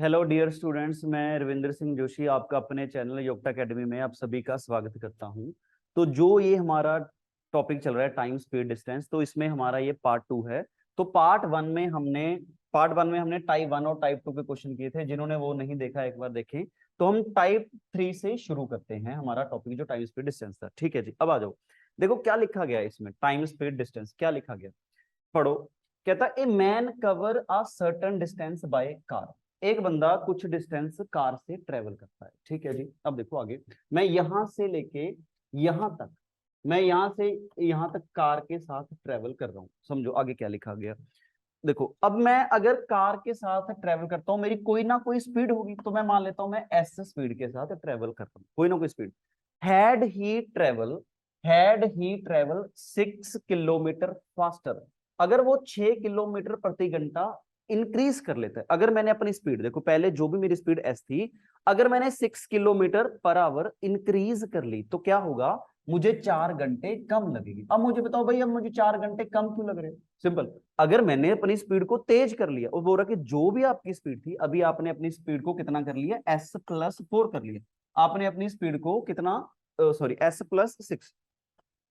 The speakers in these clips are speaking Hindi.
हेलो डियर स्टूडेंट्स, मैं रविंद्र सिंह जोशी आपका अपने चैनल योक्टा एकेडमी में आप सभी का स्वागत करता हूं। तो जो ये हमारा टॉपिक चल रहा है टाइम स्पीड डिस्टेंस, तो इसमें हमारा ये पार्ट 2 है। तो पार्ट वन में हमने टाइप 1 और टाइप 2 के क्वेश्चन किए थे। जिन्होंने वो नहीं देखा एक बार देखें। तो हम टाइप 3 से शुरू करते हैं हमारा टॉपिक जो टाइम स्पीड डिस्टेंस था। ठीक है जी, अब आ जाओ। देखो क्या लिखा गया है इसमें, टाइम स्पीड डिस्टेंस क्या लिखा गया, पढ़ो। कहता है a man cover a certain distance by car. एक बंदा कुछ डिस्टेंस कार से ट्रेवल करता है। ठीक है जी, अब देखो आगे। मैं यहां से लेके यहां तक मैं यहां से यहां तक कार के साथ ट्रेवल कर रहा हूं। समझो आगे क्या लिखा गया। देखो अब मैं अगर कार के साथ ट्रेवल करता हूं, मेरी कोई ना कोई स्पीड होगी, तो मैं मान लेता हूं मैं एस स्पीड के साथ ट्रेवल कर रहा हूं, कोई ना कोई speed. Had he travel had he travel 6 kilometre faster. अगर वो 6 किलोमीटर प्रति घंटा इंक्रीज कर लेता है, अगर मैंने अपनी स्पीड, देखो पहले जो भी मेरी स्पीड एस थी, अगर मैंने 6 किलोमीटर पर आवर इंक्रीज कर ली, तो क्या होगा, मुझे 4 घंटे कम लगेगी। अब मुझे बताओ भाई, अब मुझे 4 घंटे कम क्यों लग रहे हैं? सिंपल। अगर मैंने अपनी स्पीड को तेज कर लिया और बोल रहा कि जो भी आपकी स्पीड थी, अभी आपने अपनी स्पीड को कितना कर लिया, S+4 कर लिया। आपने अपनी स्पीड को कितना, सॉरी, S+6,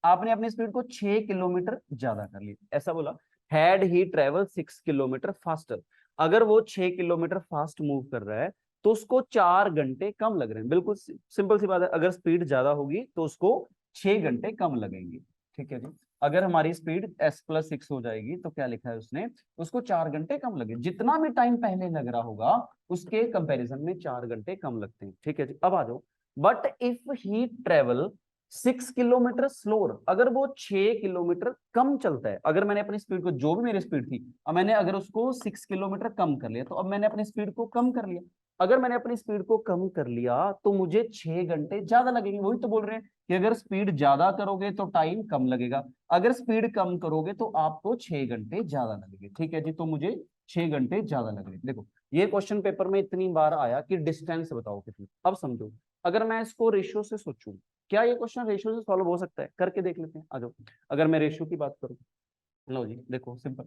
आपने अपनी स्पीड को 6 किलोमीटर ज्यादा कर लिया, ऐसा बोला। Had he travel 6 kilometre faster. अगर वो 6 किलोमीटर फास्ट मूव कर रहा है, तो उसको 4 घंटे कम लग रहे हैं। बिल्कुल सिंपल सी बात है, अगर स्पीड ज्यादा होगी तो उसको 6 घंटे कम लगेंगे। ठीक है जी। अगर हमारी स्पीड S+6 हो जाएगी, तो क्या लिखा है उसने, उसको 4 घंटे कम लगे। जितना भी टाइम पहले लग रहा होगा, उसके कंपैरिजन में 4 घंटे कम लगते हैं। ठीक है जी, अब आ जाओ। But if he travel 6 kilometre स्लोर, अगर वो 6 किलोमीटर कम चलता है, अगर मैंने अपनी स्पीड को, जो भी मेरी स्पीड थी, अब मैंने अगर उसको 6 किलोमीटर कम कर लिया, तो अब मैंने अपनी स्पीड को कम कर लिया। अगर मैंने अपनी स्पीड को कम कर लिया, तो मुझे 6 घंटे ज्यादा लगेंगे। वही तो बोल रहे हैं कि अगर स्पीड ज्यादा करोगे तो टाइम कम लगेगा, अगर स्पीड कम करोगे तो आपको 6 घंटे ज्यादा लगेंगे। ठीक है जी, तो मुझे 6 घंटे ज्यादा लग रहे हैं। देखो ये क्वेश्चन पेपर में इतनी बार आया कि डिस्टेंस बताओ कितनी। अब समझो, अगर मैं इसको रेशियो से सोचूं, क्या ये क्वेश्चन रेशियो से सॉल्व हो सकता है? करके देख लेते हैं, आ जाओ। अगर मैं रेशियो की बात करूं, लो जी देखो सिंपल।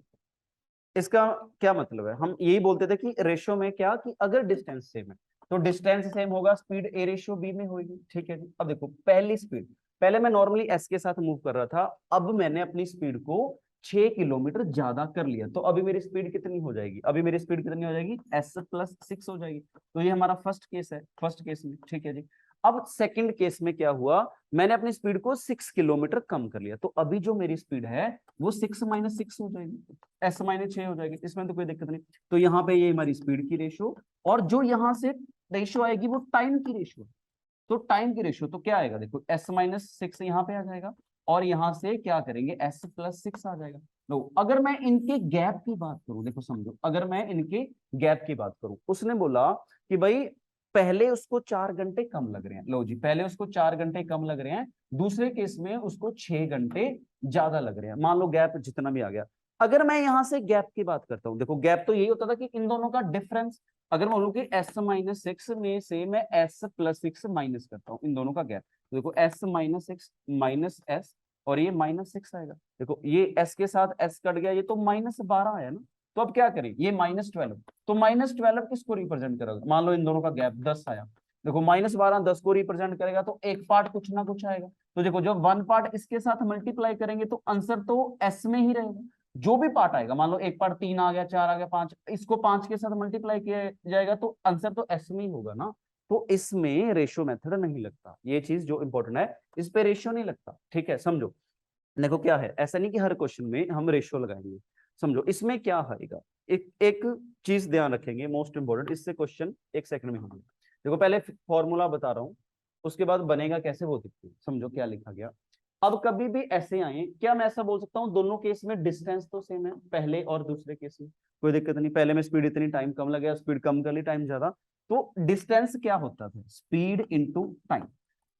इसका क्या मतलब है, हम यही बोलते थे कि रेशियो में क्या, कि अगर डिस्टेंस सेम है तो डिस्टेंस सेम होगा, स्पीड ए रेशियो बी में होगी। ठीक है जी। अब देखो पहली स्पीड, पहले मैं नॉर्मली एस के साथ मूव कर रहा था, अब मैंने अपनी स्पीड को 6 किलोमीटर ज्यादा कर लिया, तो अभी मेरी स्पीड कितनी हो जाएगी, अभी मेरी स्पीड कितनी हो जाएगी, S+6 हो जाएगी। तो ये हमारा फर्स्ट केस है, फर्स्ट केस में। ठीक है जी। अब सेकंड केस में क्या हुआ, मैंने अपनी स्पीड को 6 किलोमीटर कम कर लिया, तो अभी जो मेरी स्पीड है वो 6 - 6 हो जाएगी, S-6 हो जाएगी। इसमें तो कोई दिक्कत नहीं। तो यहाँ पे ये हमारी स्पीड की रेशियो, और जो यहाँ से रेशियो आएगी वो टाइम की रेशियो। तो टाइम की रेशियो तो क्या आएगा, देखो S-6 यहाँ पे आ जाएगा, और यहाँ से क्या करेंगे, S+6 आ जाएगा। लो अगर मैं इनके गैप की बात करूं, देखो समझो, अगर मैं इनके गैप की बात करूं, उसने बोला कि भाई पहले उसको 4 घंटे कम लग रहे हैं। लो जी, पहले उसको 4 घंटे कम लग रहे हैं, दूसरे केस में उसको 6 घंटे ज्यादा लग रहे हैं। मान लो गैप जितना भी आ गया। अगर मैं यहां से गैप की बात करता हूं, देखो गैप तो यही होता था कि इन दोनों का डिफरेंस। अगर मैं बोलूं कि S-6 में से मैं S+6 माइनस करता हूं, इन दोनों का गैप, तो देखो S-6 माइनस S, और ये -6 आएगा। देखो ये S के साथ S कट गया, ये तो -12 आया ना। तो अब क्या करें, ये -12, तो -12 किसको रिप्रेजेंट करेगा, मान लो इन दोनों का गैप 10 आया। देखो -12 10 को रिप्रेजेंट करेगा, तो एक पार्ट कुछ ना कुछ आएगा। तो देखो जब वन पार्ट इसके साथ मल्टीप्लाई करेंगे, तो आंसर तो S में ही रहेगा। जो भी पार्ट आएगा, मान लो एक पार्ट 3 आ गया, 4 आ गया, 5, इसको 5 के साथ मल्टीप्लाई किया जाएगा, तो आंसर तो S में ही होगा ना। तो इसमें रेशियो मेथड नहीं लगता, ये चीज जो इंपॉर्टेंट है, इस पे रेशियो नहीं लगता। ठीक है, समझो। देखो क्या है, ऐसा नहीं कि हर क्वेश्चन में हम रेशियो लगाएंगे। समझो इसमें क्या आएगा, एक एक चीज ध्यान रखेंगे, मोस्ट इंपोर्टेंट, इससे क्वेश्चन 1 सेकंड में होंगे। देखो पहले फॉर्मूला बता रहा हूँ, उसके बाद बनेगा कैसे वो दिखती है। समझो क्या लिखा गया। अब कभी भी ऐसे आए, क्या मैं ऐसा बोल सकता हूँ दोनों केस में डिस्टेंस तो सेम है, पहले और दूसरे केस में कोई दिक्कत नहीं। पहले में स्पीड इतनी, टाइम कम लगे, स्पीड कम कर ली, टाइम ज्यादा। तो डिस्टेंस क्या होता था, स्पीड इंटू टाइम।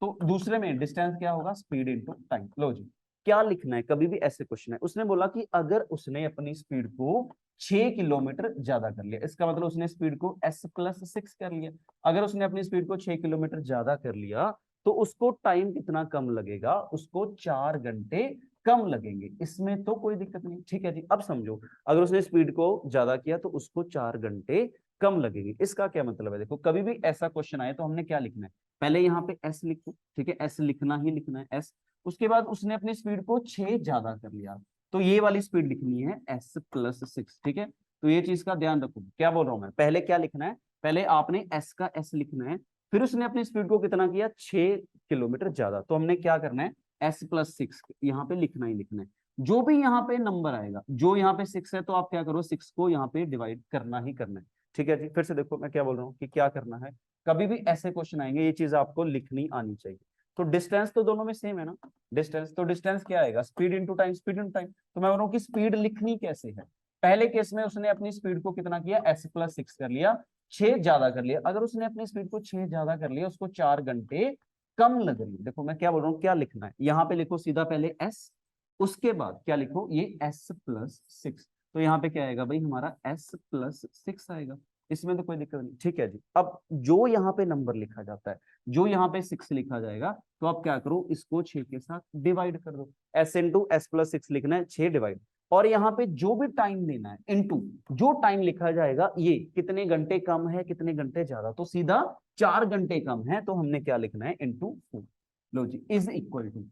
तो दूसरे में डिस्टेंस क्या होगा, स्पीड इंटू टाइम। लो जी, क्या लिखना है, कभी भी ऐसे क्वेश्चन है, उसने बोला कि अगर उसने अपनी स्पीड को 6 किलोमीटर ज्यादा कर लिया, इसका मतलब उसने स्पीड को S+6 कर लिया। अगर उसने अपनी स्पीड को 6 किलोमीटर ज्यादा कर लिया, तो उसको टाइम कितना कम लगेगा, उसको 4 घंटे कम लगेंगे। इसमें तो कोई दिक्कत नहीं। ठीक है जी, अब समझो, अगर उसने स्पीड को ज्यादा किया, तो उसको 4 घंटे कम लगेगी। इसका क्या मतलब है, देखो कभी भी ऐसा क्वेश्चन आए तो हमने क्या लिखना है, पहले यहाँ पे एस लिखो, ठीक है, एस लिखना ही लिखना है एस। उसके बाद उसने अपनी स्पीड को 6 ज्यादा कर लिया, तो ये वाली स्पीड लिखनी है s+6, ठीक है। तो ये चीज का ध्यान रखो, क्या बोल रहा हूं मैं, पहले क्या लिखना है, पहले आपने एस का एस लिखना है, फिर उसने अपनी स्पीड को कितना किया, 6 किलोमीटर ज्यादा, तो हमने क्या करना है, s+6 यहाँ पे लिखना ही लिखना है। जो भी यहाँ पे नंबर आएगा, जो यहाँ पे 6 है, तो आप क्या करो, 6 को यहाँ पे डिवाइड करना ही करना है, ठीक है जी। फिर से देखो मैं क्या बोल रहा हूँ कि क्या करना है, कभी भी ऐसे क्वेश्चन आएंगे ये चीज आपको लिखनी आनी चाहिए। तो डिस्टेंस तो दोनों में सेम है ना, डिस्टेंस, तो डिस्टेंस क्या आएगा, speed into time, speed into time. तो मैं बोल रहा हूँ कि स्पीड लिखनी कैसे है, पहले केस में उसने अपनी स्पीड को कितना किया, s+6 कर लिया, 6 ज्यादा कर लिया। अगर उसने अपनी स्पीड को 6 ज्यादा कर लिया, उसको 4 घंटे कम लग रही है। देखो मैं क्या बोल रहा हूँ, क्या लिखना है, यहाँ पे लिखो सीधा पहले s, उसके बाद क्या लिखो, ये s+6। तो यहाँ पे क्या आएगा भाई, हमारा s+6 आएगा, इसमें तो कोई दिक्कत नहीं, ठीक है जी। अब जो यहाँ पे नंबर लिखा जाता है, जो यहाँ पे 6 लिखा जाएगा, तो आप क्या करो, इसको 6 के साथ डिवाइड कर दो, s+6 लिखना है, 6 डिवाइड, और यहाँ पे जो भी टाइम देना है इनटू जो टाइम लिखा जाएगा, ये कितने घंटे कम है कितने घंटे ज्यादा, तो सीधा 4 घंटे कम है, तो हमने क्या लिखना है, इनटू 4। लो जी, इज इक्वल टू,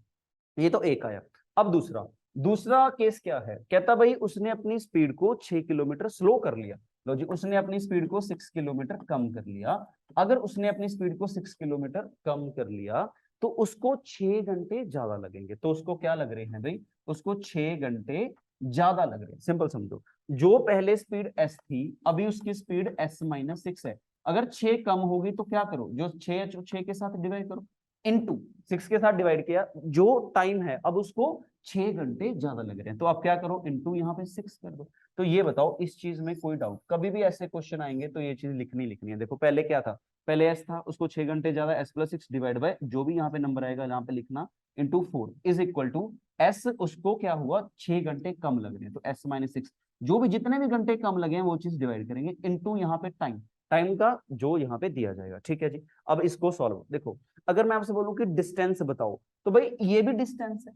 ये तो एक आया। अब दूसरा, दूसरा केस क्या है, कहता भाई उसने अपनी स्पीड को 6 किलोमीटर स्लो कर लिया। लो जी, उसने अपनी स्पीड को 6 किलोमीटर कम कर लिया। अगर उसने अपनी स्पीड को 6 किलोमीटर कम कर लिया, तो उसको 6 घंटे ज्यादा लगेंगे। तो उसको क्या लग रहे हैं भाई, उसको 6 घंटे ज्यादा लग रहे हैं। सिंपल समझो, जो पहले स्पीड s थी, अभी उसकी स्पीड s-6 है। अगर 6 कम होगी तो क्या करो, जो 6 के साथ डिवाइड करो, इनटू 6 के साथ डिवाइड किया, जो टाइम है अब उसको 6 घंटे ज्यादा लग रहे हैं, तो आप क्या करो, इनटू यहाँ पे 6 कर दो। तो ये बताओ, इस चीज में कोई डाउट, कभी भी ऐसे क्वेश्चन आएंगे तो ये चीज लिखनी लिखनी है। देखो पहले क्या था, पहले एस था, उसको 6 घंटे ज्यादा, s+6 डिवाइड बाय जो भी यहाँ पे नंबर आएगा यहाँ पे लिखना, into 4 is equal to s, उसको क्या हुआ, 6 घंटे कम लग रहे हैं, तो s-6, जो भी जितने भी घंटे कम लगे हैं वो चीज डिवाइड करेंगे, इनटू यहाँ पे टाइम, टाइम का जो यहाँ पे दिया जाएगा, ठीक है जी। अब इसको सॉल्व देखो, अगर मैं आपसे बोलूं कि डिस्टेंस बताओ, तो भाई ये भी डिस्टेंस है,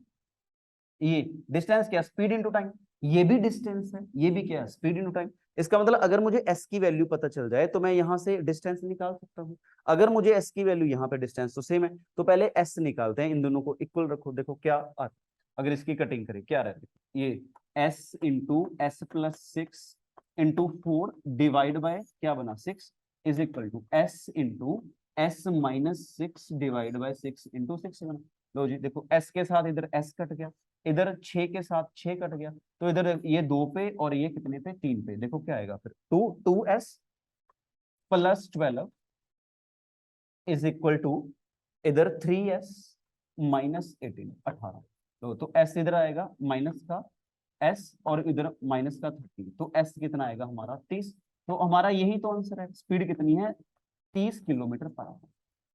ये डिस्टेंस क्या, स्पीड इनटू टाइम, ये भी डिस्टेंस है, ये भी क्या है, स्पीड इनटू टाइम। इसका मतलब अगर मुझे s की वैल्यू पता चल जाए तो मैं यहां से डिस्टेंस निकाल सकता हूं। अगर मुझे s की वैल्यू यहाँ पे डिस्टेंस तो सेम है, तो पहले s निकालते हैं, इन दोनों को इक्वल रखो, देखो क्या आता, अगर इसकी कटिंग करें क्या रहता है, ये s into s+6 into 4 divide by क्या बना 6 is equal to s into s-6 divide by 6 into 6 बना। लो जी देखो, s के साथ इधर s कट गया, इधर 6 के साथ 6 कट गया, तो इधर ये 2 पे और ये कितने पे, 3 पे, देखो क्या आएगा फिर, 2s+12 इज इक्वल टू इधर 3s-18 18। तो s इधर आएगा माइनस का s, और इधर माइनस का 30, तो s कितना आएगा हमारा 30। तो हमारा यही तो आंसर है, स्पीड कितनी है, 30 किलोमीटर पर आवर।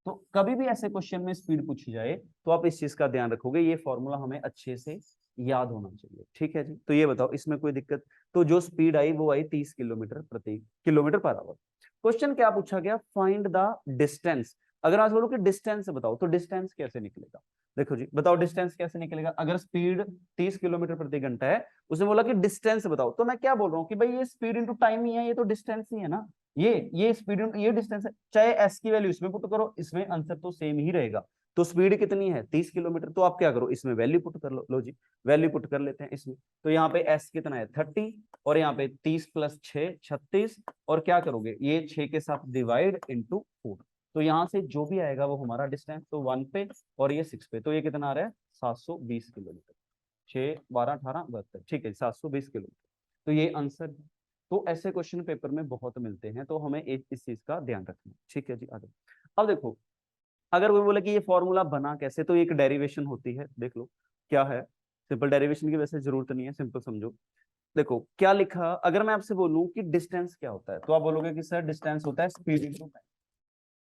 तो कभी भी ऐसे क्वेश्चन में स्पीड पूछी जाए तो आप इस चीज का ध्यान रखोगे, ये फॉर्मूला हमें अच्छे से याद होना चाहिए, ठीक है जी। तो ये बताओ इसमें कोई दिक्कत, तो जो स्पीड आई वो आई 30 किलोमीटर पर आवर। क्वेश्चन क्या पूछा गया, फाइंड द डिस्टेंस। अगर आज बोलो कि डिस्टेंस बताओ, तो डिस्टेंस कैसे निकलेगा, देखो जी बताओ डिस्टेंस कैसे निकलेगा। अगर स्पीड 30 किलोमीटर प्रति घंटा है, उसने बोला कि डिस्टेंस बताओ, तो मैं क्या बोल रहा हूँ कि भाई ये स्पीड इंटू टाइम ही है, ये तो डिस्टेंस ही है ना, ये स्पीड ये डिस्टेंस है, चाहे एस की वैल्यू इसमें पुट करो, इसमें आंसर तो सेम ही रहेगा। तो स्पीड कितनी है 30 किलोमीटर, तो आप क्या करो, इसमें वैल्यू पुट कर लो। लो जी वैल्यू पुट कर लेते हैं इसमें, तो यहाँ पे एस कितना है 30, और यहाँ पे 30+6 36, और क्या करोगे, ये 6 के साथ डिवाइड इंटू 4, तो यहाँ से जो भी आएगा वो हमारा डिस्टेंस, तो 1 पे और ये 6 पे, तो ये कितना आ रहा है 720 किलोमीटर, 6 12 18 72, ठीक है 720 किलोमीटर। तो ये आंसर है। तो ऐसे क्वेश्चन पेपर में बहुत मिलते हैं, तो हमें एक इस चीज का ध्यान रखना है, ठीक है जी आगे। अब देखो, अगर वो बोले कि ये फॉर्मूला बना कैसे, तो एक डेरिवेशन होती है, देख लो क्या है, सिंपल डेरिवेशन की वैसे जरूरत नहीं है, सिंपल समझो। देखो क्या लिखा, अगर मैं आपसे बोलूं कि डिस्टेंस क्या होता है, तो आप बोलोगे कि सर डिस्टेंस होता है speed into time,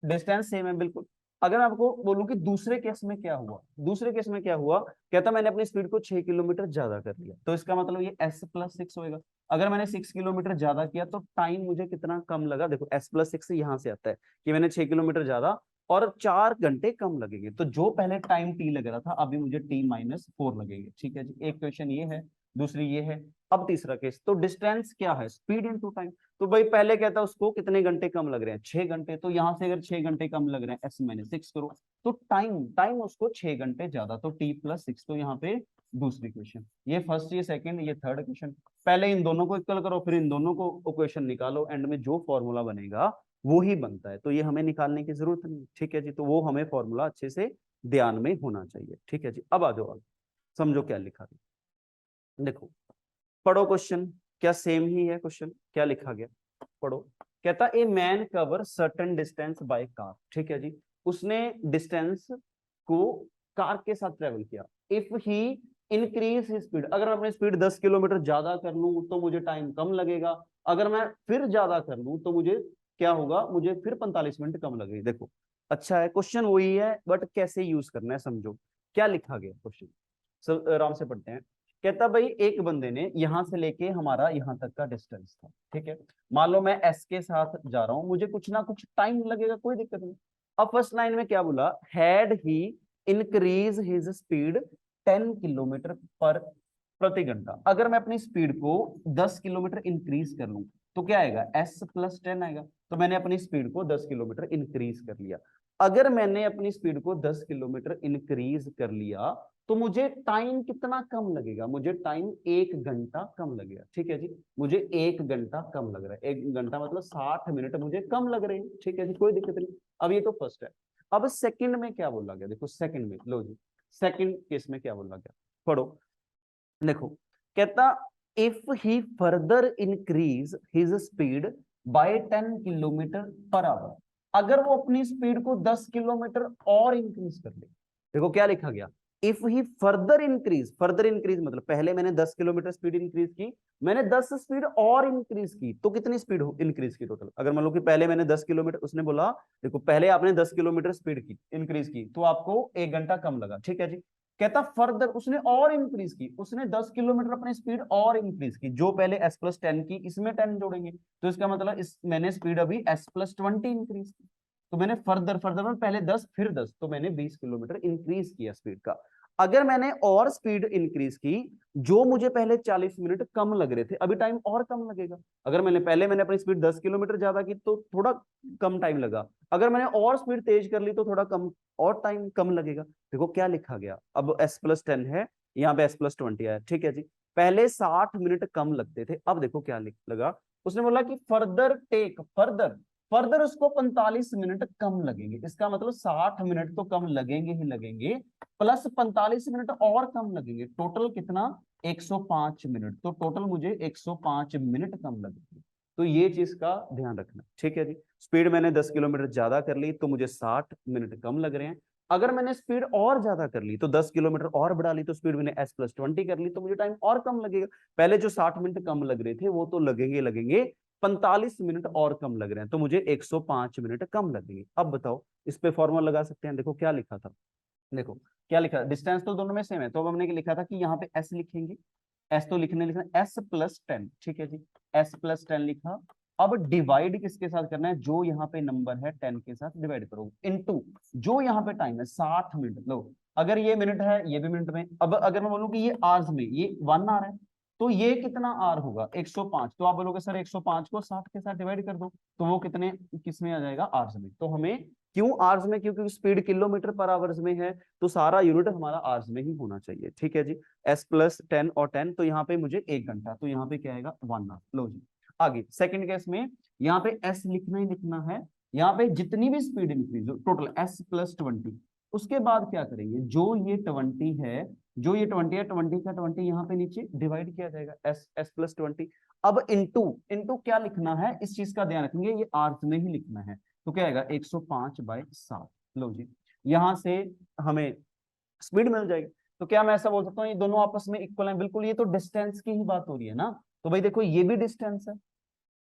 distance same है बिल्कुल। अगर मैं आपको बोलूं कि दूसरे केस में क्या हुआ, दूसरे केस में क्या हुआ, कहता मैंने अपनी स्पीड को 6 किलोमीटर ज्यादा कर लिया, तो इसका मतलब ये s+6 होएगा। अगर मैंने 6 किलोमीटर ज्यादा किया तो टाइम मुझे कितना कम लगा, देखो s+6 यहाँ से आता है कि मैंने 6 किलोमीटर ज्यादा और 4 घंटे कम लगेंगे, तो जो पहले टाइम t लग रहा था अभी मुझे t-4 लगेंगे, ठीक है जी। एक क्वेश्चन ये है। दूसरी ये है। अब तीसरा केस, तो डिस्टेंस क्या है, स्पीड इनटू टाइम। तो भाई पहले कहता है उसको कितने घंटे कम लग रहे हैं, 6 घंटे, तो यहाँ से अगर 6 घंटे कम लग रहे हैं, s माइनस 6 करो, तो टाइम टाइम उसको 6 घंटे ज्यादा, तो t प्लस 6। तो यहाँ पे दूसरी क्वेश्चन, ये फर्स्ट, ये सेकंड, ये थर्ड क्वेश्चन। पहले इन दोनों को इक्वल करो, फिर इन दोनों को इक्वेशन निकालो, एंड में जो फॉर्मूला बनेगा वो ही बनता है। तो ये हमें निकालने की जरूरत नहीं, ठीक है जी। तो वो हमें फॉर्मूला अच्छे से ध्यान में होना चाहिए, ठीक है जी। अब आ जाओ, समझो क्या लिखा है। देखो, पढ़ो क्वेश्चन, क्या सेम ही है क्वेश्चन, क्या लिखा गया, पढ़ो। कहता a man cover certain distance by car, ठीक है जी। उसने डिस्टेंस को कार के साथ ट्रेवल किया। If he increase he speed, अगर मैं अपनी स्पीड 10 किलोमीटर ज्यादा कर लूं तो मुझे टाइम कम लगेगा, अगर मैं फिर ज्यादा कर लूं तो मुझे क्या होगा, मुझे फिर 45 मिनट कम लगेगी। देखो अच्छा है, क्वेश्चन वही है, बट कैसे यूज करना है समझो। क्या लिखा गया क्वेश्चन, सब आराम से पढ़ते हैं। कहता भाई एक बंदे ने यहां से लेके हमारा यहां तक का डिस्टेंस था, ठीक है। मान लो मैं एस के साथ जा रहा हूं, मुझे कुछ ना कुछ टाइम लगेगा, कोई दिक्कत नहीं। अब फर्स्ट लाइन में क्या बोला, had he increase his speed 10 kilometre पर प्रति घंटा। अगर मैं अपनी स्पीड को 10 किलोमीटर इंक्रीज कर लूं तो क्या आएगा, एस प्लस 10 आएगा। तो मैंने अपनी स्पीड को 10 किलोमीटर इंक्रीज कर लिया। अगर मैंने अपनी स्पीड को 10 किलोमीटर इंक्रीज कर लिया तो मुझे टाइम कितना कम लगेगा, मुझे टाइम 1 घंटा कम लगेगा, ठीक है जी। मुझे 1 घंटा कम लग रहा है, 1 घंटा मतलब 60 मिनट मुझे कम लग रहे हैं, ठीक है जी, कोई दिक्कत नहीं। अब ये तो फर्स्ट है। अब सेकंड में क्या बोला गया, देखो सेकंड में, लो जी, सेकंड केस में क्या बोला गया, पढ़ो। देखो कहता if he further increase his speed bye 10 kilometre per hour, अगर वो अपनी स्पीड को 10 किलोमीटर और इंक्रीज कर ले। देखो क्या लिखा गया, if he further increase, further increase मतलब पहले मैंने 10 किलोमीटर स्पीड इंक्रीज की, मैंने 10 स्पीड और इंक्रीज की, तो कितनी स्पीड इंक्रीज की टोटल। अगर मान लो कि पहले मैंने 10 किलोमीटर, उसने बोला देखो पहले आपने 10 किलोमीटर स्पीड की इंक्रीज की तो आपको 1 घंटा कम लगा, ठीक है जी। कहता फर्दर उसने और इंक्रीज की, उसने 10 किलोमीटर अपनी स्पीड और इंक्रीज की, जो पहले s प्लस 10 की, इसमें 10 जोड़ेंगे तो इसका मतलब इस मैंने स्पीड अभी s प्लस 20 इंक्रीज की। तो मैंने फर्दर फर्दर में पहले 10 फिर 10, तो मैंने 20 किलोमीटर इंक्रीज किया स्पीड का। अगर मैंने और स्पीड इंक्रीज की, जो मुझे पहले 40 मिनट कम लग रहे थे, अभी टाइम और कम लगेगा। अगर मैंने अपनी स्पीड 10 किलोमीटर ज्यादा की तो थोड़ा कम टाइम लगा, अगर मैंने और स्पीड तेज कर ली तो थोड़ा कम और टाइम कम लगेगा। देखो क्या लिखा गया, अब s प्लस 10 है, यहाँ पे s प्लस 20 है, ठीक है जी। पहले 60 मिनट कम लगते थे, अब देखो क्या लिख लगा, उसने बोला कि फर्दर टेक, फर्दर फर्दर उसको 45 मिनट कम लगेंगे। इसका मतलब 60 मिनट तो कम लगेंगे ही लगेंगे, प्लस 45 मिनट और कम लगेंगे, टोटल कितना, 105 मिनट। तो टोटल मुझे 105 मिनट कम लगेंगे। तो ये चीज का ध्यान रखना, ठीक है जी। स्पीड मैंने 10 किलोमीटर ज्यादा कर ली तो मुझे 60 मिनट कम लग रहे हैं। अगर मैंने स्पीड और ज्यादा कर ली तो 10 किलोमीटर और बढ़ा ली, तो स्पीड मैंने s प्लस 20 कर ली तो मुझे टाइम और कम लगेगा। पहले जो 60 मिनट कम लग रहे थे वो तो लगेंगे लगेंगे, 45 मिनट और कम लग रहे हैं तो मुझे 105 मिनट कम लगेंगे। अब बताओ इस पे फॉर्मूला लगा सकते हैं। देखो क्या लिखा था, देखो क्या लिखा, डिस्टेंस तो दोनों में सेम है, तो अब हमने लिखा था कि यहाँ पे s लिखेंगे, s तो लिखना s प्लस 10, ठीक है जी, s प्लस 10 लिखा। अब डिवाइड किसके साथ करना है, जो यहाँ पे नंबर है 10 के साथ डिवाइड करो, इनटू जो यहाँ पे टाइम है 60 मिनट। लो अगर ये मिनट है ये भी मिनट में, अब अगर मैं बोलूँ कि ये आवर्स में, ये 1 आवर है, तो ये कितना आर होगा, 105। तो आप बोलोगे सर 105 को 60 के साथ डिवाइड कर दो, तो वो कितने किस में आ जाएगा, आवर्स में। तो हमें क्यों आवर्स में, क्योंकि स्पीड किलोमीटर पर आवर्स में है, तो सारा यूनिट हमारा आवर्स में ही होना चाहिए, ठीक है जी। s प्लस 10 और 10, तो यहाँ पे मुझे 1 घंटा, तो यहाँ पे क्या आएगा 1 आवर। लो जी आगे सेकंड केस में, यहाँ पे s लिखना ही लिखना है। यहाँ पे जितनी भी स्पीड इंक्रीज हो टोटल s प्लस 20, उसके बाद क्या करेंगे, जो ये 20 है, जो ये 20 है, 20 का 20 यहाँ पे नीचे डिवाइड किया जाएगा, s प्लस 20। अब इनटू इनटू क्या लिखना है, इस चीज का ध्यान रखेंगे, ये आर्थ में ही लिखना है, तो क्या आएगा 105/7। लो जी यहां से हमें स्पीड मिल जाएगी। तो क्या मैं ऐसा बोल सकता हूँ ये दोनों आपस में इक्वल है, बिल्कुल, ये तो डिस्टेंस की ही बात हो रही है ना। तो भाई देखो ये भी डिस्टेंस है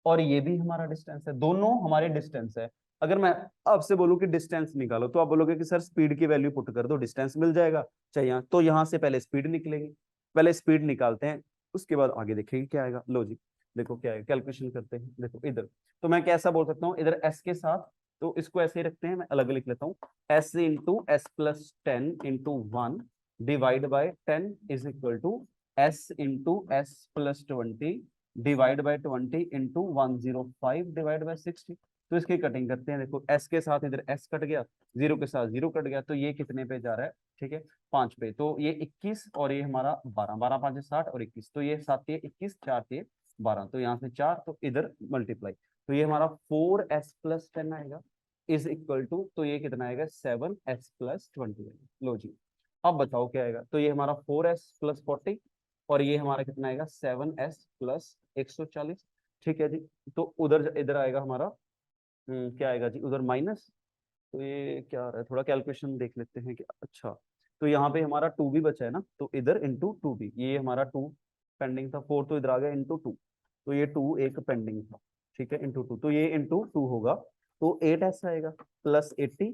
और ये भी हमारा डिस्टेंस है, दोनों हमारे डिस्टेंस है। अगर मैं आपसे बोलूं कि डिस्टेंस निकालो तो आप बोलोगे कि सर स्पीड की वैल्यू पुट कर दो डिस्टेंस मिल जाएगा, चाहिए तो यहाँ से पहले स्पीड निकलेगी, पहले स्पीड निकालते हैं उसके बाद आगे देखेंगे क्या आएगा। लो जी देखो क्या है, कैलकुलेशन करते हैं। देखो इधर तो मैं कैसा बोल सकता हूँ, इधर s के साथ, तो इसको ऐसे ही रखते हैं, मैं अलग लिख लेता हूँ, s into s plus 10 into 1 divide by 10 is equal to s into s plus 20 divide by 20 into 105 divide by 60। तो इसकी कटिंग करते हैं। देखो s के साथ इधर s कट गया, 0 के साथ 0 कट गया, तो ये कितने पे जा रहा है, ठीक है 5 पे। तो ये 21 और ये हमारा 12, 12 5 60 और 21, तो ये 7 21 4 12, तो यहाँ से 4, तो इधर मल्टीप्लाई, तो ये हमारा 4s प्लस 10 आएगा इज इक्वल टू, तो ये कितना आएगा 7s प्लस 20। लो जी, अब बताओ क्या आएगा। तो ये हमारा 4s प्लस 40 और ये हमारा कितना आएगा 7s प्लस 140। ठीक है जी, तो उधर इधर आएगा हमारा क्या आएगा जी, उधर माइनस। तो ये क्या आ रहा है, थोड़ा कैलकुलेशन देख लेते हैं कि अच्छा, तो यहाँ पे हमारा 2 भी बचा है ना, तो इधर इंटू 2 भी, ये हमारा 2 पेंडिंग था, 4 तो इधर आ गया इंटू 2, तो ये 2 एक पेंडिंग था, ठीक है इंटू 2, तो ये इंटू 2 होगा, तो 8s आएगा plus 80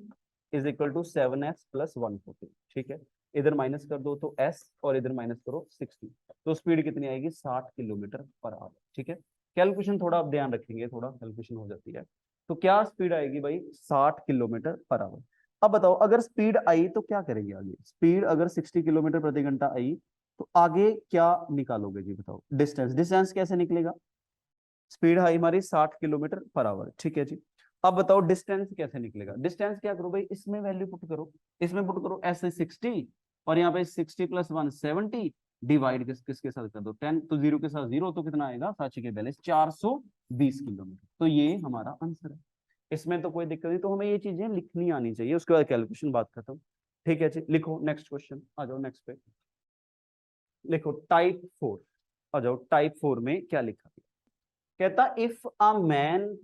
is equal to 7s plus 140। ठीक है, इधर माइनस कर दो तो s और इधर माइनस करो 60, तो स्पीड कितनी आएगी 60 किलोमीटर पर आवर। ठीक है, कैलकुलेशन थोड़ा आप ध्यान रखेंगे, थोड़ा कैलकुलेशन हो जाती है। तो क्या स्पीड आएगी भाई 60 किलोमीटर पर आवर। अब बताओ अगर स्पीड आई तो क्या करेंगे आगे, स्पीड अगर 60 किलोमीटर प्रति घंटा आई तो आगे क्या निकालोगे जी, बताओ डिस्टेंस, डिस्टेंस कैसे निकलेगा, स्पीड है हमारी 60 किलोमीटर पर आवर। ठीक है जी, अब बताओ डिस्टेंस कैसे निकलेगा, डिस्टेंस क्या करो भाई, इसमें वैल्यू पुट करो, इसमें पुट करो ऐसे 60 और यहाँ पे 60 प्लस 170 डिवाइड किसके साथ कर दो 10, तो 0 के साथ 0, तो कितना आएगा साक्षी के बैलेंस 420 किलोमीटर। तो ये हमारा आंसर है, इसमें तो कोई दिक्कत नहीं, तो हमें ये चीजें लिखनी आनी चाहिए, उसके बाद कैलकुलेशन बात खत्म। ठीक है जी, लिखो नेक्स्ट क्वेश्चन, आ जाओ नेक्स्ट पे, लिखो टाइप 4, आ जाओ टाइप 4 में क्या लिखा है। कहता if a man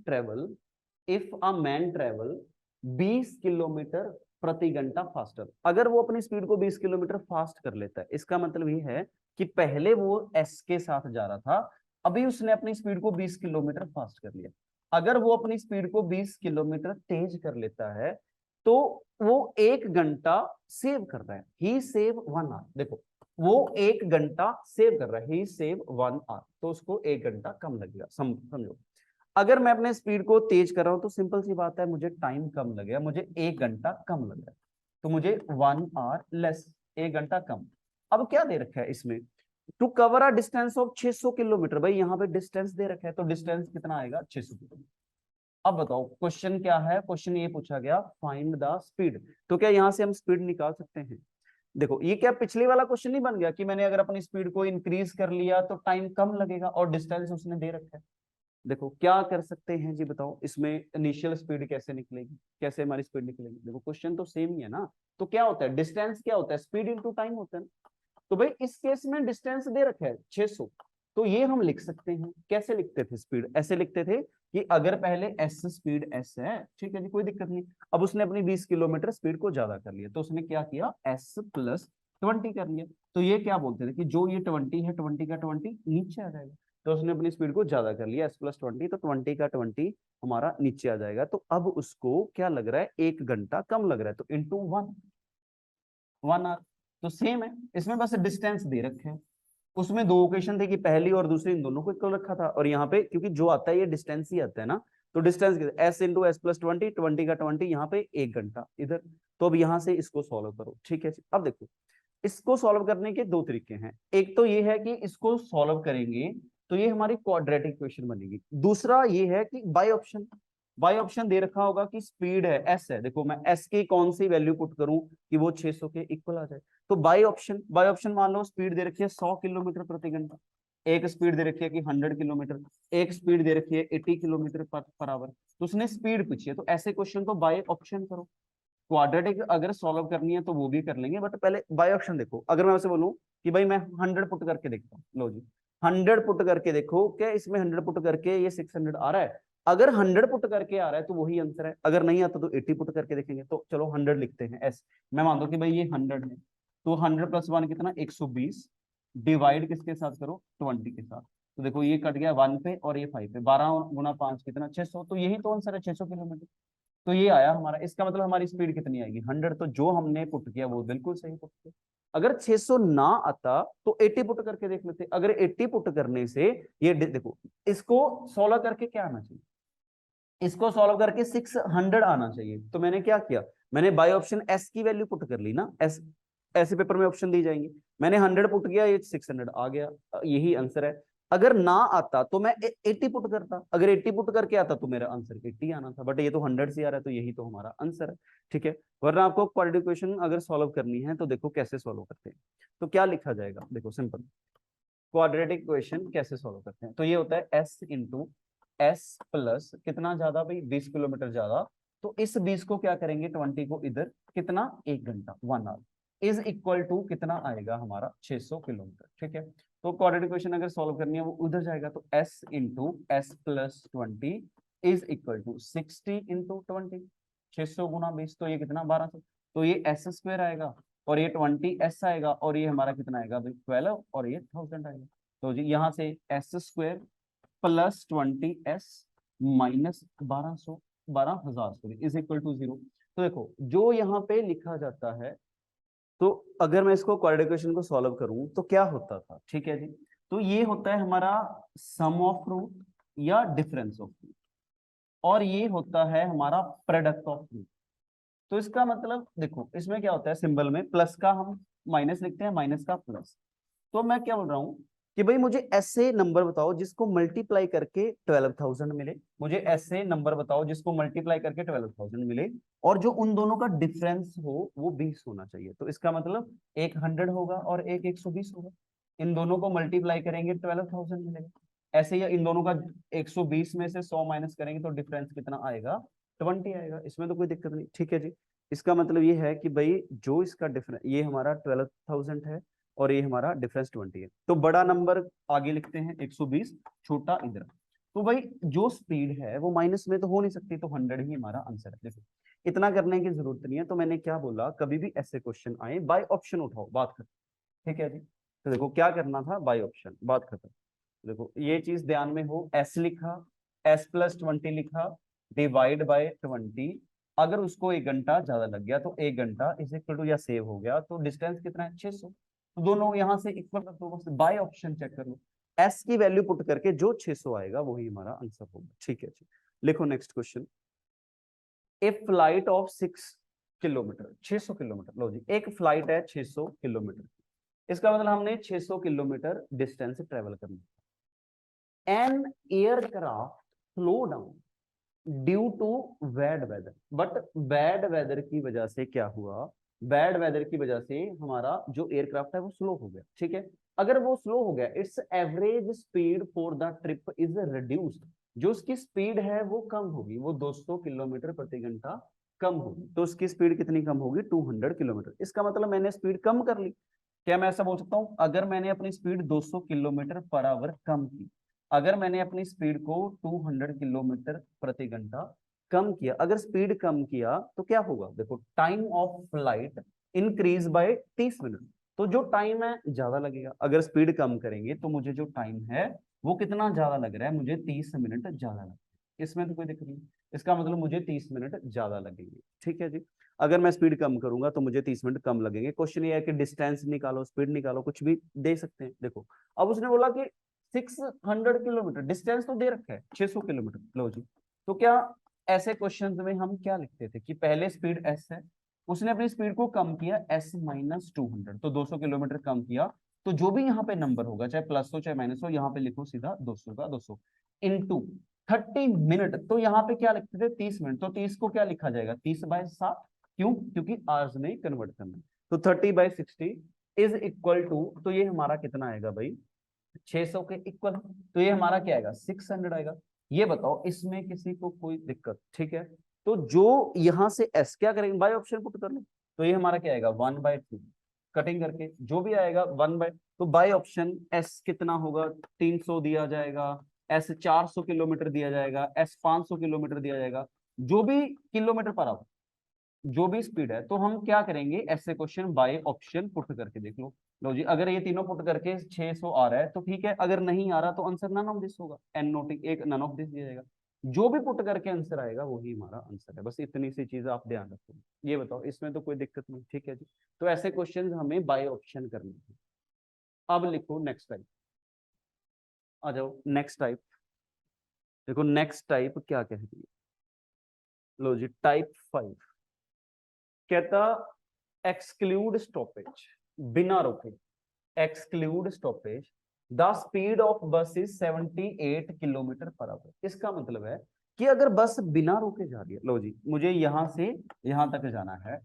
travel 20 kilometre प्रति घंटा फास्टर, अगर वो अपनी स्पीड को 20 किलोमीटर फास्ट कर लेता है, इसका मतलब ये है कि पहले वो एस के साथ जा रहा था, अभी उसने अपनी स्पीड को 20 किलोमीटर फास्ट कर लिया, अगर वो अपनी स्पीड को 20 किलोमीटर तेज कर लेता है तो वो 1 घंटा सेव कर रहा है, ही सेव 1 आवर। देखो वो 1 घंटा सेव कर रहा है, ही सेव 1 आवर, तो उसको 1 घंटा कम लगेगा। समझो, अगर मैं अपने स्पीड को तेज कर रहा हूं तो सिंपल सी बात है, मुझे टाइम कम लगेगा, मुझे 1 घंटा कम लगेगा, तो मुझे 1 आवर लेस, 1 घंटा कम। अब क्या दे रखा है इसमें, to cover a distance of 600 kilometre, भाई यहाँ पे डिस्टेंस दे रखा है, तो डिस्टेंस कितना आएगा 600 किलोमीटर। अब बताओ क्वेश्चन क्या है, क्वेश्चन ये पूछा गया फाइंड द स्पीड, तो क्या यहाँ से हम स्पीड निकाल सकते हैं। देखो ये क्या पिछले वाला क्वेश्चन नहीं बन गया कि मैंने अगर अपनी स्पीड को इंक्रीज कर लिया तो टाइम कम लगेगा और डिस्टेंस उसने दे रखा है। देखो क्या कर सकते हैं जी, बताओ इसमें इनिशियल स्पीड कैसे निकलेगी, कैसे हमारी स्पीड निकलेगी। देखो क्वेश्चन तो सेम ही है ना, तो क्या होता है डिस्टेंस क्या होता है, स्पीड इनटू टाइम होता है ना। तो भाई इस केस में डिस्टेंस दे रखा है 600, तो ये हम लिख सकते हैं, कैसे लिखते थे स्पीड, ऐसे लिखते थे कि अगर पहले एस स्पीड एस है, ठीक है जी कोई दिक्कत नहीं, अब उसने अपनी 20 किलोमीटर स्पीड को ज्यादा कर लिया, तो उसने क्या किया एस प्लस 20 कर लिया, तो ये क्या बोलते थे कि जो ये 20 है 20 का 20 नीचे आ जाएगा, तो उसने अपनी स्पीड को ज्यादा कर लिया एस प्लस 20, तो 20 का 20 हमारा नीचे आ जाएगा, तो अब उसको क्या लग रहा है 1 घंटा कम लग रहा है, तो इंटू 1 आवर, तो सेम है, इसमें बस डिस्टेंस दे रखे हैं, उसमें दो ओकेशन थे कि पहली और दूसरी, इन दोनों को इक्वल रखा था, और यहाँ पे क्योंकि जो आता है ये डिस्टेंस ही आता है ना, तो distance S into s plus 20, 20 का 20 यहाँ पे 1 घंटा इधर, तो अब यहाँ से इसको सॉल्व करो। ठीक है, अब देखो इसको सॉल्व करने के दो तरीके हैं, एक तो ये है कि इसको सॉल्व करेंगे तो ये हमारी क्वाड्रेटिक इक्वेशन बनेगी, दूसरा ये है कि बाय ऑप्शन दे रखा होगा कि स्पीड है एस है, देखो मैं एस की कौन सी वैल्यू पुट करूं कि वो 600 के इक्वल आ जाए, तो बाय ऑप्शन मान लो स्पीड दे रखी है 100 किलोमीटर प्रति घंटा, एक स्पीड दे रखी है कि 100 किलोमीटर, एक स्पीड दे रखी है 80 किलोमीटर पर आवर, तो उसने स्पीड पूछी है, तो ऐसे क्वेश्चन को बाय ऑप्शन करो। क्वाड्रेटिक अगर सॉल्व करनी है तो वो भी कर लेंगे, बट पहले बाय ऑप्शन देखो, अगर मैं वैसे बोलूं कि भाई मैं 100 पुट करके देखता हूँ, लो जी 100 पुट करके देखो, क्या इसमें 100 पुट करके ये 600 आ रहा है, अगर 100 पुट करके आ रहा है तो वही आंसर है, अगर नहीं आता तो 80 पुट करके देखेंगे, तो चलो 100 लिखते हैं एस, मैं मान दो कि भाई ये 100 है, तो 100 प्लस 1 कितना 120 डिवाइड किसके साथ करो 20 के साथ, तो देखो ये कट गया 1 पे और ये 5 पे, 12 गुना 5 कितना 600, तो यही तो आंसर है 600 किलोमीटर, तो ये आया हमारा, इसका मतलब हमारी स्पीड कितनी आएगी 100, तो जो हमने पुट किया वो बिल्कुल सही पुट किया। अगर 600 ना आता तो 80 पुट करके देख लेते, अगर 80 पुट करने से ये देखो इसको 16 करके क्या आना चाहिए, इसको सॉल्व करके 600 आना चाहिए, तो मैंने क्या किया, मैंने बाय ऑप्शन एस की वैल्यू पुट कर ली ना, एस ऐसे पेपर में ऑप्शन दी जाएंगी। मैंने 100 पुट किया, ये 600 आ गया, यही आंसर है। अगर ना आता तो मैं 80 पुट करता, अगर 80 पुट करके आता तो मेरा आंसर 80 आना था, बट ये तो 100 से आ रहा है, तो यही तो हमारा आंसर है। ठीक है, वरना आपको क्वाड्रेटिक इक्वेशन अगर सॉल्व करनी है तो देखो कैसे सॉल्व करते हैं। तो क्या लिखा जाएगा, देखो सिंपल, क्वाड्रेटिक इक्वेशन कैसे सॉल्व करते हैं। तो ये होता है s इंटू एस प्लस कितना ज्यादा भाई, 20 किलोमीटर ज्यादा, तो इस 20 को क्या करेंगे, 20 को इधर, कितना, 1 घंटा, 1 आवर, इज इक्वल टू कितना आएगा हमारा 600 किलोमीटर। ठीक है, तो क्वाड्रेटिक इक्वेशन अगर सॉल्व करनी है वो उधर जाएगा, तो s into s plus 20 is equal to 60 into 20, 600 गुना 20, तो ये कितना 1200, तो ये एस स्क्वायर आएगा और ये 20s आएगा और ये हमारा कितना आएगा भाई 12 और ये 1000 आएगा। तो जी यहाँ से s square plus 20s minus 1200 sorry is equal to 0। तो देखो जो यहाँ पे लिखा जाता है, तो अगर मैं इसको क्वाड्रेटिक इक्वेशन को सॉल्व करूं तो क्या होता था, ठीक है जी, तो ये होता है हमारा सम ऑफ रूट या डिफरेंस ऑफ रूट, और ये होता है हमारा प्रोडक्ट ऑफ रूट। तो इसका मतलब देखो इसमें क्या होता है, सिंबल में प्लस का हम माइनस लिखते हैं, माइनस का प्लस। तो मैं क्या बोल रहा हूँ कि भाई मुझे ऐसे नंबर बताओ जिसको मल्टीप्लाई करके 12,000 मिले, मुझे ऐसे नंबर बताओ जिसको मल्टीप्लाई करके 12,000 मिले, और जो उन दोनों का डिफरेंस हो वो 20 होना चाहिए। तो इसका मतलब एक 100 होगा और एक 120 होगा, इन दोनों को मल्टीप्लाई करेंगे 12,000 मिलेगा। ऐसे ही इन दोनों का 120 में से 100 माइनस करेंगे तो डिफरेंस कितना आएगा, 20 आएगा, इसमें तो कोई दिक्कत नहीं। ठीक है जी, इसका मतलब ये है कि भाई जो इसका डिफरेंस, ये हमारा 12,000 है और ये हमारा डिफरेंस 20 है, तो बड़ा नंबर आगे लिखते हैं 120, छोटा इधर। तो भाई जो स्पीड है वो माइनस में तो हो नहीं सकती, तो 100 ही हमारा आंसर है। देखो इतना करने की जरूरत नहीं है, तो मैंने क्या बोला, कभी भी ऐसे क्वेश्चन आए बाय ऑप्शन उठाओ, बात खत्म। ठीक है जी, तो देखो क्या करना था, बाय ऑप्शन, बात खत्म। देखो ये चीज ध्यान में हो, s लिखा, s प्लस 20 लिखा, डिवाइड बाय 20, अगर उसको 1 घंटा ज्यादा लग गया तो 1 घंटा इज इक्वल टू, या सेव हो गया, तो डिस्टेंस कितना है 600, तो दोनों यहां से इक्वल कर दो, बस बाय ऑप्शन चेक कर लो, s की वैल्यू पुट करके जो 600 आएगा वही हमारा आंसर होगा। ठीक है जी, लिखो next question, a flight of 6 kilometre, 600 kilometre, लो जी एक फ्लाइट है 600 किलोमीटर, इसका मतलब हमने 600 किलोमीटर डिस्टेंस ट्रेवल करना। An aircraft slow down due to bad weather, but bad weather की वजह से क्या हुआ, बैड वेदर की वजह से हमारा जो एयरक्राफ्ट है वो स्लो हो गया। ठीक है, अगर वो स्लो हो गया, it's average speed for the trip is reduced, जो उसकी स्पीड है वो कम होगी, वो 200 किलोमीटर प्रति घंटा कम होगी, तो उसकी स्पीड कितनी कम होगी, 200 किलोमीटर। इसका मतलब मैंने स्पीड कम कर ली। क्या मैं ऐसा बोल सकता हूँ, अगर मैंने अपनी स्पीड 200 किलोमीटर पर आवर कम की, अगर मैंने अपनी स्पीड को 200 किलोमीटर प्रति घंटा कम किया, अगर स्पीड कम किया तो क्या होगा, देखो time of flight increase by 30 minute, तो जो टाइम है ज्यादा लगेगा। अगर स्पीड कम करेंगे तो मुझे जो टाइम है वो कितना ज्यादा लग रहा है, मुझे 30 मिनट ज्यादा लग रहा है, इसमें तो कोई दिक्कत नहीं, इसका मतलब मुझे 30 मिनट ज्यादा लगेंगे। ठीक है जी, अगर मैं स्पीड कम करूंगा तो मुझे 30 मिनट कम लगेंगे। क्वेश्चन ये है कि डिस्टेंस निकालो, स्पीड निकालो, कुछ भी दे सकते हैं। देखो अब उसने बोला कि 600 किलोमीटर, डिस्टेंस तो दे रखा है 600 किलोमीटर, लो जी, तो क्या ऐसे क्वेश्चंस में हम क्या लिखते थे कि पहले स्पीड s है, उसने अपनी स्पीड को कम किया s माइनस 200, तो 200 किलोमीटर कम किया, तो जो भी यहाँ पे नंबर होगा, चाहे प्लस हो चाहे माइनस हो, यहाँ पे लिखो सीधा 200 का 200 इंटू 30 मिनट, तो यहाँ पे क्या लिखते थे 30 मिनट, तो 30 को क्या लिखा जाएगा 30/7, क्यों, क्योंकि आवर्स में कन्वर्ट करना है, तो 30/60 इज इक्वल टू, तो ये हमारा कितना आएगा भाई 600 के इक्वल, तो ये हमारा क्या आएगा 600 आएगा। ये बताओ इसमें किसी को कोई दिक्कत, ठीक है, तो जो यहां से s क्या करेंगे, बाय ऑप्शन पुट कर लो, तो ये हमारा क्या आएगा 1/2, कटिंग करके जो भी आएगा 1/, तो बाय ऑप्शन s कितना होगा 300 दिया जाएगा, s 400 किलोमीटर दिया जाएगा, s 500 किलोमीटर दिया जाएगा, जो भी किलोमीटर पर आवर, जो भी स्पीड है, तो हम क्या करेंगे ऐसे क्वेश्चन बाय ऑप्शन पुट करके देख लो। लो जी अगर ये तीनों पुट करके 600 आ रहा है तो ठीक है, अगर नहीं आ रहा तो आंसर नन ऑफ दिस होगा, एन नोटिंग एक नन ऑफ दिस दिया जाएगा, जो भी पुट करके आंसर आएगा वही हमारा आंसर है। बस इतनी सी चीज आप ध्यान रखो, ये बताओ इसमें तो कोई दिक्कत नहीं। ठीक है जी, तो ऐसे क्वेश्चन हमें बाय ऑप्शन करने हैं। अब लिखो नेक्स्ट टाइप, आ जाओ नेक्स्ट टाइप, देखो नेक्स्ट टाइप क्या कह रही है, लो जी टाइप 5 कहता एक्सक्लूड स्टॉपेज, बिना रुके, exclude stoppage, the speed of बस इज 78 किलोमीटर पर आवर। इसका मतलब है कि अगर बस बिना रुके जा रही है, लो जी मुझे यहां से यहां तक जाना है,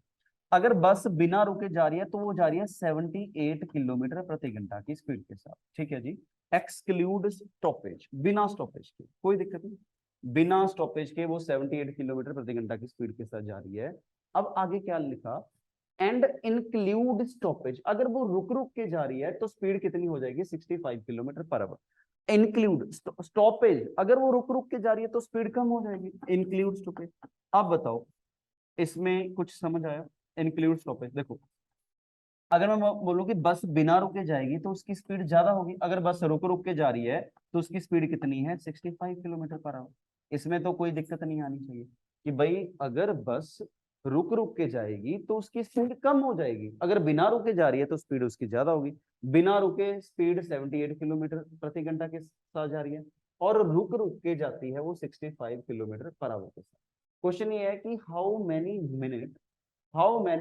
अगर बस बिना रुके जा रही है तो वो जा रही है 78 किलोमीटर प्रति घंटा की स्पीड के साथ, ठीक है जी। एक्सक्लूड स्टॉपेज, बिना स्टॉपेज के, कोई दिक्कत नहीं, बिना स्टॉपेज के वो 78 किलोमीटर प्रति घंटा की स्पीड के साथ जा रही है। अब आगे क्या लिखा, एंड इंक्लूड स्टॉपेज, अगर वो रुक रुक के जा रही है तो स्पीड कितनी हो जाएगी, 65 kilometre per hour. Include stoppage, अगर वो रुक रुक के जा रही है तो स्पीड कम हो जाएगी, इंक्लूड स्टॉपेज। अब बताओ इसमें कुछ समझ आया, इंक्लूड स्टॉपेज। देखो अगर मैं बोलूं कि बस बिना रुके जाएगी तो उसकी स्पीड ज्यादा होगी, अगर बस रुक रुक के जा रही है तो उसकी स्पीड कितनी है, 65 किलोमीटर पर आवर। इसमें तो कोई दिक्कत नहीं आनी चाहिए कि भाई अगर बस रुक रुक के जाएगी तो उसकी स्पीड कम हो जाएगी, अगर बिना रुके जा रही है तो स्पीड उसकी ज्यादा होगी। बिना रुके स्पीड 78 किलोमीटर प्रति घंटा के साथ जा रही है, और रुक रुक के जाती है वो 65 किलोमीटर पर आवर के साथ। क्वेश्चन ये है कि how many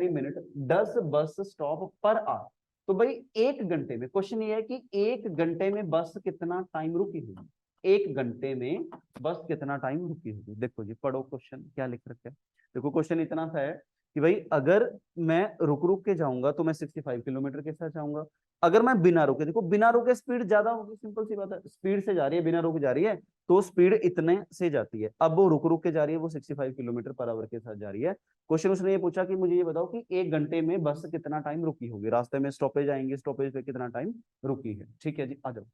minute does bus stop per hour. तो भाई एक घंटे में, क्वेश्चन ये है कि एक घंटे में बस कितना टाइम रुकी होगी, एक घंटे में बस कितना टाइम रुकी होगी। देखो जी पढ़ो क्वेश्चन क्या लिख रखा है। देखो क्वेश्चन इतना सा है कि भाई अगर मैं रुक रुक के जाऊंगा तो मैं 65 किलोमीटर के साथ जाऊंगा, अगर मैं बिना रुके, देखो बिना रुके स्पीड ज्यादा होगी, सिंपल सी बात है, स्पीड से जा रही है, बिना रुके जा रही है तो स्पीड इतने से जाती है। अब वो रुक रुक के जा रही है, वो 65 किलोमीटर पर आवर के साथ जा रही है। क्वेश्चन उसने ये पूछा कि मुझे ये बताओ कि एक घंटे में बस कितना टाइम रुकी होगी, रास्ते में स्टॉपेज आएंगे, स्टॉपेज पे कितना टाइम रुकी है, ठीक है जी। आ जाओ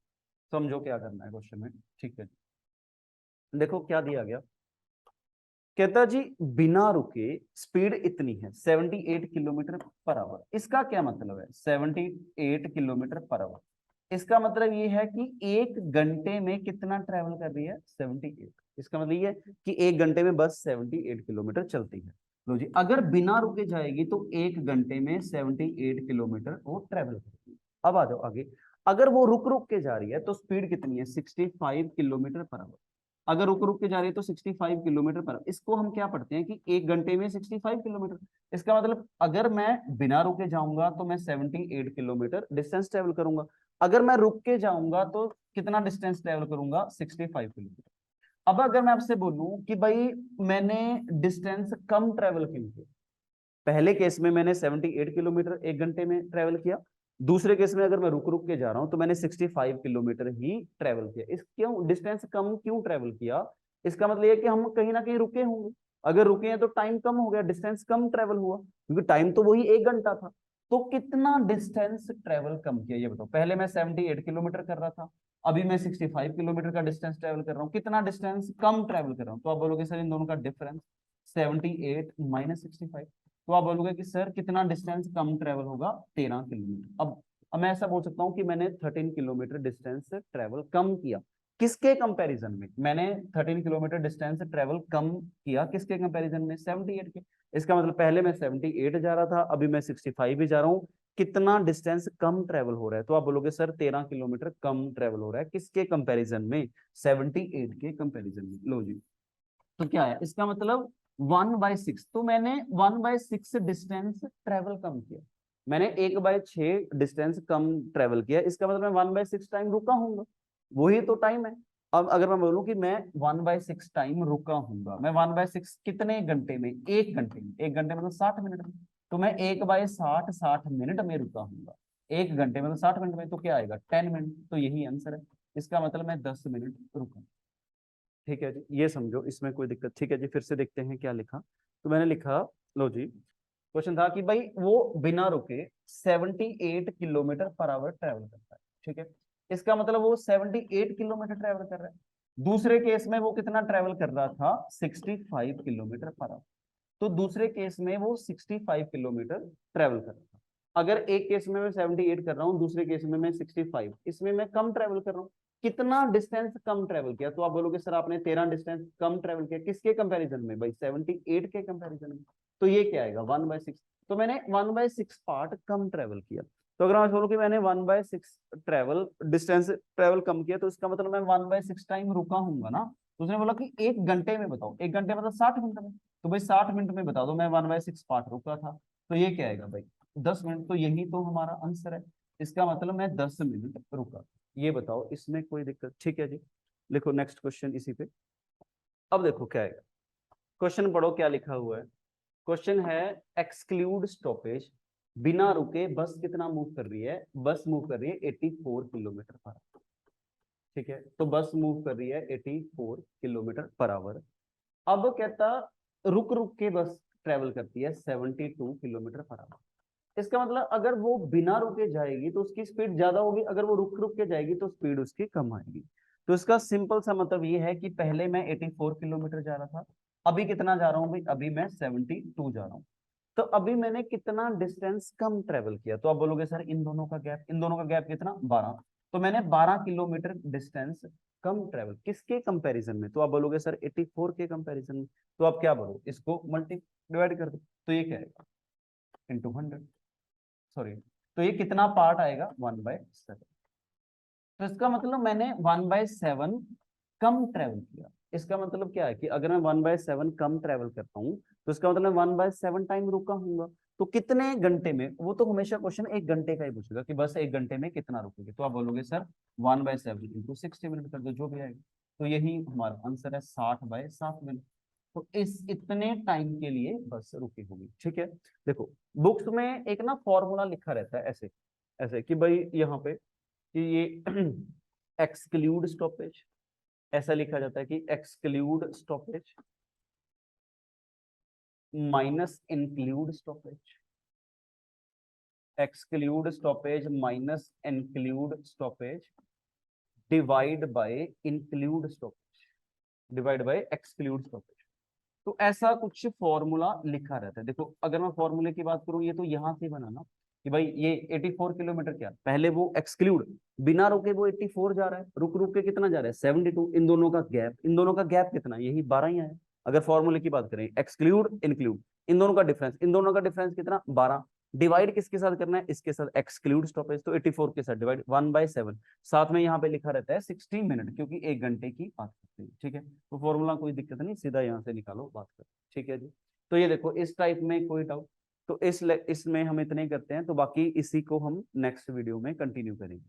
समझो क्या करना है क्वेश्चन में, ठीक है जी। देखो क्या दिया गया, कहता जी बिना रुके स्पीड इतनी है 78 किलोमीटर पर आवर। इसका क्या मतलब है 78 किलोमीटर पर आवर, इसका मतलब ये है कि एक घंटे में कितना ट्रेवल कर रही है, 78। इसका मतलब ये है कि एक घंटे में बस 78 किलोमीटर चलती है। लो जी अगर बिना रुके जाएगी तो एक घंटे में 78 किलोमीटर वो ट्रेवल करेगी। अब आ जाओ आगे, अगर वो रुक रुक के जा रही है तो स्पीड कितनी है, 65 किलोमीटर पर आवर। अगर रुक रुक के जा रही है तो 65 किलोमीटर पर, इसको हम क्या पढ़ते हैं कि एक घंटे में 65 किलोमीटर। इसका मतलब अगर मैं बिना रुके जाऊंगा तो मैं 78 किलोमीटर डिस्टेंस ट्रेवल करूंगा, अगर मैं रुक के जाऊंगा तो कितना डिस्टेंस ट्रेवल करूंगा, 65 किलोमीटर। अब अगर मैं आपसे बोलूं कि भाई मैंने डिस्टेंस कम ट्रेवल क्यों किया, पहले केस में मैंने 78 किलोमीटर एक घंटे में ट्रेवल किया, दूसरे केस में अगर मैं रुक रुक के जा रहा हूं तो मैंने 65 किलोमीटर ही ट्रेवल किया। इस क्यों डिस्टेंस कम क्यों ट्रेवल किया, इसका मतलब ये कि हम कहीं ना कहीं रुके होंगे, अगर रुके हैं तो टाइम कम हो गया, डिस्टेंस कम ट्रेवल हुआ, क्योंकि टाइम तो वही एक घंटा था। तो कितना डिस्टेंस ट्रेवल कम किया ये बताओ, पहले मैं 78 किलोमीटर कर रहा था, अभी मैं 65 किलोमीटर का डिस्टेंस ट्रेवल कर रहा हूँ, कितना डिस्टेंस कम ट्रेवल कर रहा हूँ। तो आप बोलोगे सर इन दोनों का डिफरेंस 78 माइनस 65, तो आप बोलोगे कि सर कितना डिस्टेंस कम ट्रेवल होगा, 13 किलोमीटर। अब मैं ऐसा बोल सकता हूँ कि मैंने 13 किलोमीटर डिस्टेंस ट्रेवल कम किया, किसके कंपैरिजन में, मैंने 13 किलोमीटर डिस्टेंस ट्रेवल कम किया किसके कंपैरिजन में, 78 के। इसका मतलब पहले मैं 78 जा रहा था, अभी मैं 65 ही जा रहा हूँ, कितना डिस्टेंस कम ट्रेवल हो रहा है। तो आप बोलोगे सर 13 किलोमीटर कम ट्रेवल हो रहा है, किसके कंपैरिजन में, 78 के कंपैरिजन में। लो जी तो क्या है इसका मतलब 1/6, तो मैंने 1/6 डिस्टेंस ट्रेवल कम किया, मैंने 1/6 डिस्टेंस कम ट्रेवल किया, इसका मतलब मैं 1/6 टाइम रुका हूंगा, वही तो टाइम है। अब अगर मैं बोलूं कि मैं 1/6 टाइम रुका हूंगा, मैं 1/6 कितने घंटे में, एक घंटे में, एक घंटे मतलब 60 मिनट में, तो मैं 1/60 60 मिनट में रुका हूंगा, एक घंटे में मतलब 60 मिनट में, तो क्या आएगा 10 मिनट, तो यही आंसर है। इसका मतलब मैं 10 मिनट रुका, ठीक है जी, ये समझो इसमें कोई दिक्कत, ठीक है जी। फिर से देखते हैं क्या लिखा, तो मैंने लिखा, लो जी क्वेश्चन था कि भाई वो बिना रुके 78 किलोमीटर पर आवर ट्रेवल करता है, ठीक है, इसका मतलब वो 78 किलोमीटर ट्रेवल कर रहा है। दूसरे केस में वो कितना ट्रेवल कर रहा था, 65 किलोमीटर पर आवर, तो दूसरे केस में वो 65 किलोमीटर ट्रेवल कर रहा था। अगर एक केस में मैं 78 कर रहा हूँ, दूसरे केस में मैं 65, इसमें मैं कम ट्रेवल कर रहा हूँ, कितना डिस्टेंस कम ट्रेवल किया, तो आप बोलोगे सर आपने 13 डिस्टेंस कम ट्रेवल किया, किसके कंपैरिजन में भाई, 78 के कंपैरिजन में, तो ये क्या आएगा 1/6, तो मैंने 1/6 पार्ट कम ट्रेवल किया। तो अगर मैं बोलूं कि मैंने 1/6 ट्रेवल डिस्टेंस ट्रेवल कम किया, तो इसका मतलब मैं 1/6 टाइम रुका हूंगा ना। तो उसने बोला कि एक घंटे में बताओ, एक घंटे मतलब 60 मिनट में, तो भाई 60 मिनट में बता दो मैं 1/6 पार्ट रुका था, तो ये क्या आएगा भाई 10 मिनट, तो यही तो हमारा आंसर है। इसका मतलब मैं 10 मिनट रुका। ये बताओ इसमें कोई दिक्कत? ठीक है जी, लिखो नेक्स्ट क्वेश्चन इसी पे। अब देखो क्या आएगा, क्वेश्चन पढ़ो क्या लिखा हुआ है। क्वेश्चन है एक्सक्लूड स्टॉपेज, बिना रुके बस कितना मूव कर रही है? बस मूव कर रही है 84 किलोमीटर पर आवर। ठीक है, तो बस मूव कर रही है 84 किलोमीटर पर आवर। अब कहता रुक रुक के बस ट्रेवल करती है 72 किलोमीटर पर आवर। इसका मतलब अगर वो बिना रुके जाएगी तो उसकी स्पीड ज्यादा होगी, अगर वो रुक रुक के जाएगी तो स्पीड उसकी कम आएगी। तो इसका सिंपल सा मतलब ये है कि पहले मैं 84 किलोमीटर जा रहा था, अभी कितना जा रहा हूँ भाई? अभी मैं 72 जा रहा हूँ। तो अभी मैंने कितना डिस्टेंस कम ट्रेवल किया? तो आप बोलोगे सर इन दोनों का गैप, इन दोनों का गैप कितना? 12। तो मैंने 12 किलोमीटर डिस्टेंस कम ट्रेवल, किसके कंपैरिजन में? तो आप बोलोगे सर 84 के कंपैरिजन में। तो आप क्या बोलो, इसको मल्टी डिवाइड कर दो, तो ये क्या आएगा? इंटू 100, सॉरी, तो ये कितना पार्ट आएगा? 1/7। तो इसका मतलब मैंने 1/7 कम ट्रेवल किया। इसका मतलब क्या है कि अगर मैं 1/7 कम ट्रेवल करता हूँ तो इसका मतलब 1/7 टाइम रुका हूँ। तो कितने घंटे में? वो तो हमेशा क्वेश्चन 1 घंटे का ही पूछेगा कि बस 1 घंटे में कितना रुकेगी। तो आप बोलोगे सर 1/7 इंटू 60 मिनट कर दो, जो भी आएगा। तो यही हमारा आंसर है 60/7 मिनट। तो इस इतने टाइम के लिए बस रुकी होगी। ठीक है, देखो बुक्स में एक ना फॉर्मूला लिखा रहता है ऐसे, ऐसे कि भाई यहाँ पे कि ये एक्सक्लूड स्टॉपेज, ऐसा लिखा जाता है कि exclude stoppage minus include stoppage, exclude stoppage minus include stoppage divide by include stoppage, divide by exclude stoppage. तो ऐसा कुछ फॉर्मूला लिखा रहता है। देखो अगर मैं फॉर्मूले की बात करूं, ये तो यहां से बना ना कि भाई ये 84 किलोमीटर, क्या पहले वो एक्सक्लूड बिना रुके वो 84 जा रहा है, रुक रुक के कितना जा रहा है 72। इन दोनों का गैप, इन दोनों का गैप कितना? यही 12 ही है। अगर फॉर्मूले की बात करें एक्सक्लूड इंक्लूड, इन दोनों का डिफरेंस, इन दोनों का डिफरेंस कितना? 12। डिवाइड किसके साथ करना है? इसके साथ, एक्सक्लूड स्टॉपेज, तो 84 के साथ डिवाइड 1/7। साथ में यहाँ पे लिखा रहता है 60 मिनट, क्योंकि 1 घंटे की बात करते हैं। ठीक है, तो फॉर्मूला कोई दिक्कत नहीं, सीधा यहाँ से निकालो, बात करो। ठीक है जी, तो ये देखो इस टाइप में कोई डाउट? तो इसमें हम इतने ही करते हैं, तो बाकी इसी को हम नेक्स्ट वीडियो में कंटिन्यू करेंगे।